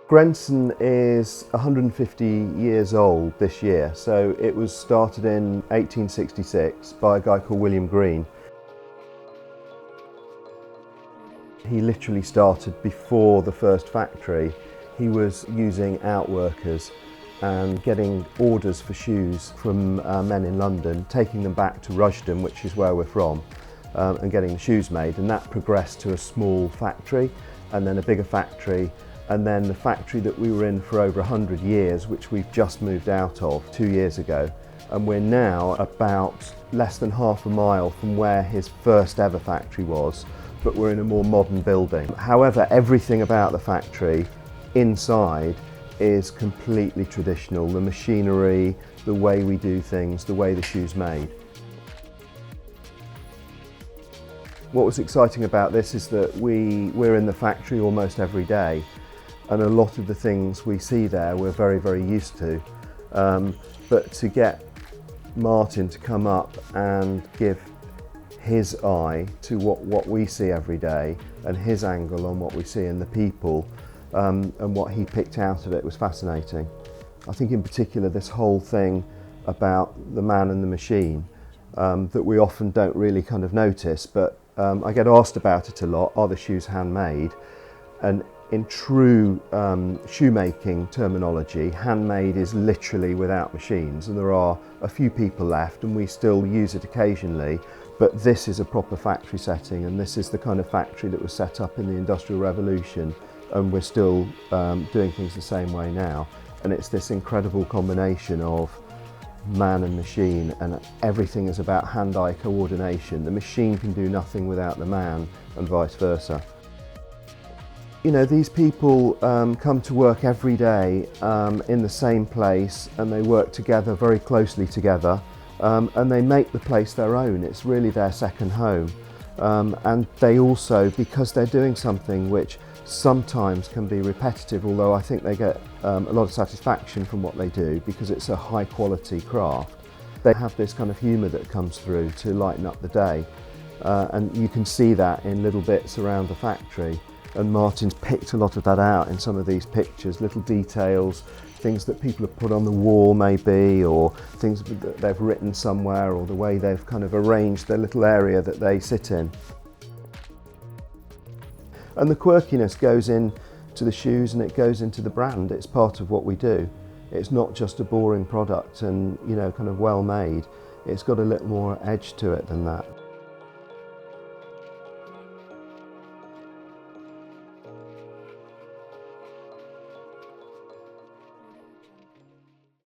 Grenson is 150 years old this year, so it was started in 1866 by a guy called William Green. He literally started before the first factory. He was using outworkers and getting orders for shoes from men in London, taking them back to Rushden, which is where we're from, and getting the shoes made, and that progressed to a small factory and then a bigger factory, and then the factory that we were in for over 100 years, which we've just moved out of 2 years ago, and we're now about less than half a mile from where his first ever factory was, but we're in a more modern building. However, everything about the factory inside is completely traditional. The machinery, the way we do things, the way the shoe's made. What was exciting about this is that we're in the factory almost every day, and a lot of the things we see there we're very, very used to. But to get Martin to come up and give his eye to what we see every day and his angle on what we see in the people, and what he picked out of it was fascinating. I think in particular this whole thing about the man and the machine that we often don't really kind of notice, but I get asked about it a lot. Are the shoes handmade? And in true shoemaking terminology, handmade is literally without machines, and there are a few people left and we still use it occasionally, but this is a proper factory setting, and this is the kind of factory that was set up in the Industrial Revolution, and we're still doing things the same way now. And it's this incredible combination of man and machine, and everything is about hand-eye coordination. The machine can do nothing without the man, and vice versa. You know, these people come to work every day in the same place, and they work together very closely together, and they make the place their own. It's really their second home. And they also, because they're doing something which sometimes can be repetitive, although I think they get a lot of satisfaction from what they do because it's a high quality craft, they have this kind of humour that comes through to lighten up the day, and you can see that in little bits around the factory. And Martin's picked a lot of that out in some of these pictures, little details, things that people have put on the wall maybe, or things that they've written somewhere, or the way they've kind of arranged their little area that they sit in. And the quirkiness goes into the shoes and it goes into the brand. It's part of what we do. It's not just a boring product and, you know, kind of well made. It's got a little more edge to it than that.